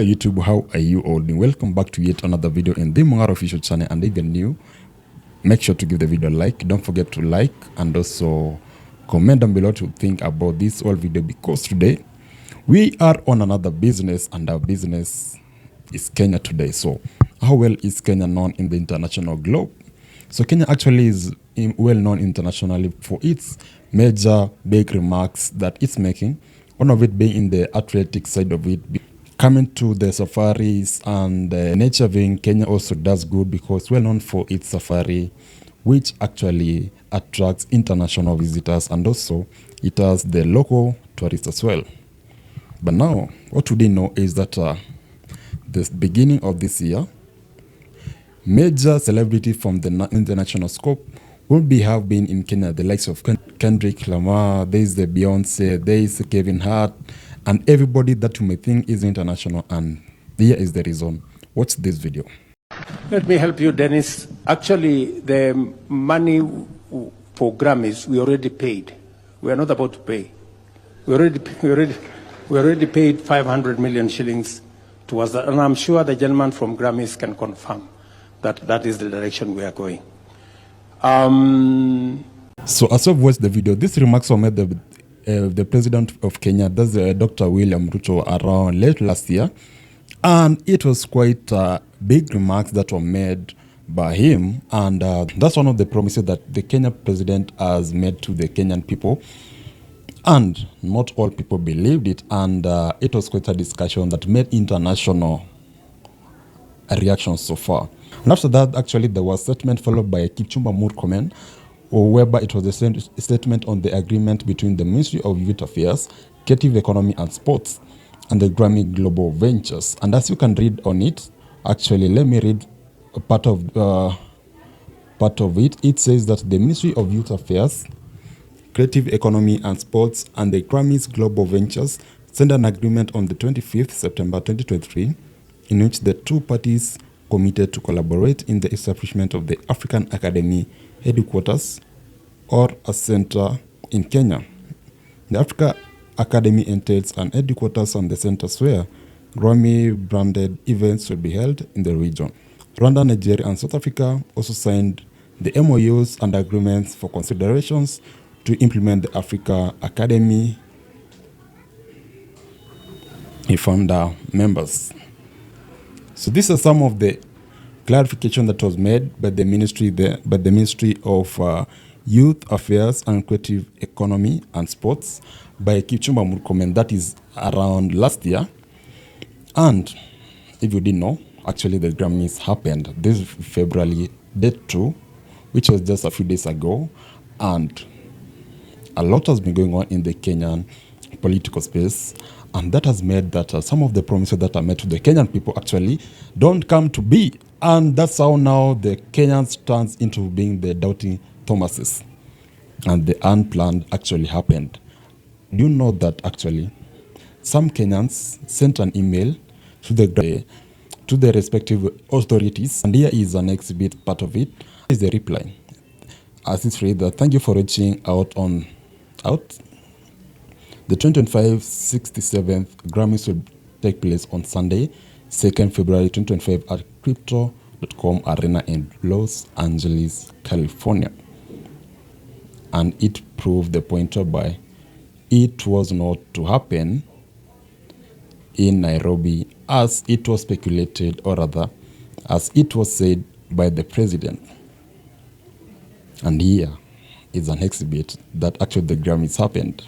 YouTube, how are you all doing? Welcome back to yet another video in the MONG'ARE official channel. And if you're new, make sure to give the video a like. Don't forget to like and also comment down below to think about this whole video, because today we are on another business, and our business is Kenya today. So how well is Kenya known in the international globe? So Kenya actually is well known internationally for its major big remarks that it's making. One of it being in the athletic side of it. Coming to the safaris and nature viewing, Kenya also does good because well known for its safari, which actually attracts international visitors, and also it has the local tourists as well. But now, what we didn't know is that the beginning of this year, major celebrity from the international scope will have been in Kenya, the likes of Kendrick Lamar, there is the Beyonce, there is Kevin Hart, and everybody that you may think is international. And here is the reason. Watch this video. Let me help you, Dennis. Actually, the money for Grammys, we already paid. We are not about to pay. We already paid 500 million shillings towards that. And I'm sure the gentleman from Grammys can confirm that that is the direction we are going. So as I've watched the video, these remarks were made the president of Kenya, that's Dr. William Ruto, around late last year. And it was quite big remarks that were made by him. And that's one of the promises that the Kenyan president has made to the Kenyan people. And not all people believed it. And it was quite a discussion that made international reactions so far. And after that, actually, there was a statement followed by Kipchumba Murkomen, whereby it was a statement on the agreement between the Ministry of Youth Affairs, Creative Economy and Sports, and the Grammy Global Ventures. And as you can read on it, actually, let me read a part of it. It says that the Ministry of Youth Affairs, Creative Economy and Sports, and the Grammys Global Ventures signed an agreement on the 25th September 2023, in which the two parties committed to collaborate in the establishment of the African Academy headquarters or a center in Kenya. The Africa Academy entails an headquarters and the centers where Grammy-branded events will be held in the region. Rwanda, Nigeria, and South Africa also signed the MOUs and agreements for considerations to implement the Africa Academy founder members. So these are some of the clarification that was made by the Ministry of Youth Affairs and Creative Economy and Sports by Kipchumba Murkomen. That is around last year. And if you didn't know, actually the Grammys happened this February date 2, which was just a few days ago. And a lot has been going on in the Kenyan political space. And that has made that some of the promises that are made to the Kenyan people actually don't come to be. And that's how now the Kenyans turns into being the doubting Thomases. And the unplanned actually happened. Do you know that actually some Kenyans sent an email to the respective authorities? And here is an exhibit part of it. Here is the reply. As it reads, thank you for reaching out. The 2025 67th Grammys will take place on Sunday, 2nd February 2025 at Crypto.com Arena in Los Angeles, California. And it proved the point whereby it was not to happen in Nairobi as it was speculated, or rather, as it was said by the president. And here is an exhibit that actually the Grammys happened.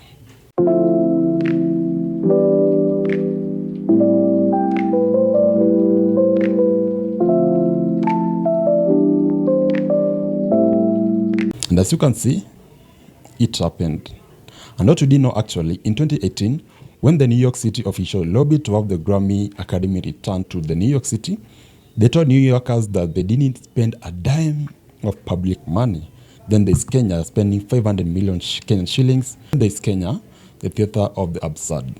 And as you can see, it happened. And what we didn't know actually, in 2018, when the New York City official lobbied to have the Grammy Academy return to the New York City, they told New Yorkers that they didn't spend a dime of public money. Then there's Kenya spending 500 million Kenyan shillings. Then there's Kenya, the theater of the absurd.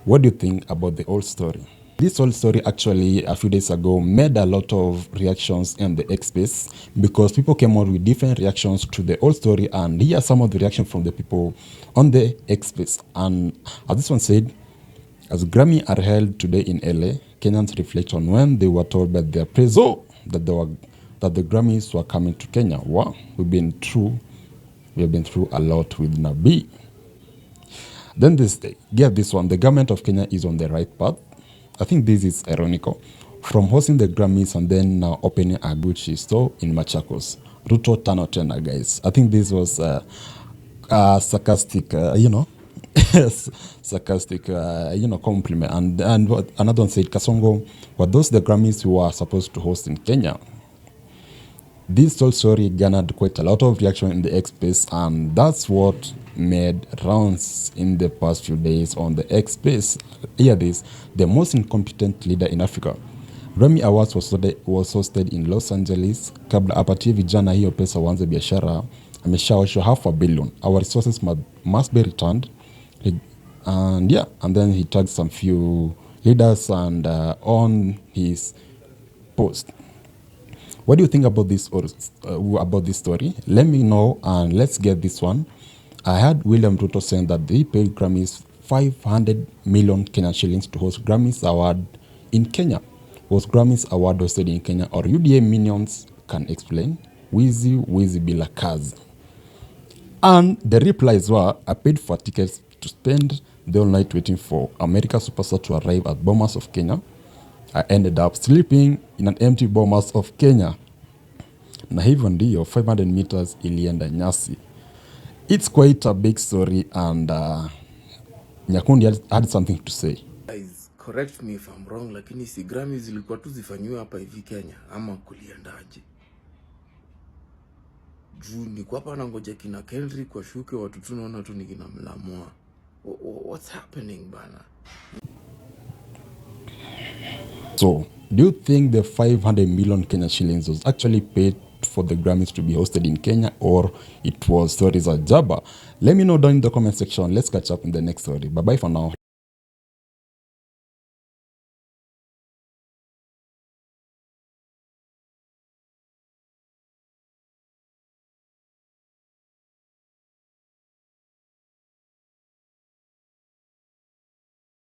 What do you think about the whole story? This whole story actually a few days ago made a lot of reactions in the X space because people came out with different reactions to the whole story, and here are some of the reactions from the people on the X space. And as this one said, As Grammy are held today in LA, Kenyans reflect on when they were told by their praise that the Grammys were coming to Kenya. Wow, we have been through a lot with Nabi. Then get this one, the government of Kenya is on the right path. I think this is ironical. From hosting the Grammys and then now opening a Gucci store in Machakos. Ruto tano tena, guys. I think this was sarcastic, sarcastic, compliment. And what another one said, Kasongo, were those the Grammys we were supposed to host in Kenya? This whole story garnered quite a lot of reaction in the X space, and that's what made rounds in the past few days on the X space. Hear this: the most incompetent leader in Africa. Grammy Awards was hosted in Los Angeles. Kabla apatie vijana hiyo pesa waanze biashara, ameshaoshwa $500 million. Our resources must be returned. And then he tagged some few leaders and on his post. What do you think about this story? Let me know and let's get this one. I heard William Ruto saying that they paid Grammys 500 million Kenyan shillings to host Grammys Award in Kenya. Was Grammys Award hosted in Kenya or UDA minions can explain? Wizi bila kazi. And the replies were, I paid for tickets to spend the whole night waiting for America Superstar to arrive at Bomas of Kenya. I ended up sleeping in an empty Bomas of Kenya. Na hivyo ndiyo 500 meters ilienda nyasi. It's quite a big story and Nyakundi had something to say. Guys, correct me if I'm wrong, lakini si Grammy zilikuwa tu zifanywe hapa hivi Kenya ama kuliendaje? Juu niko hapa na ngoja kina Kendrick washuke, watu tunaona tu ni kina Mlamwa. What's happening bana? So, do you think the 500 million Kenya shillings was actually paid for the Grammys to be hosted in Kenya, or it was stories of Jabba? Let me know down in the comment section. Let's catch up in the next story. Bye bye for now.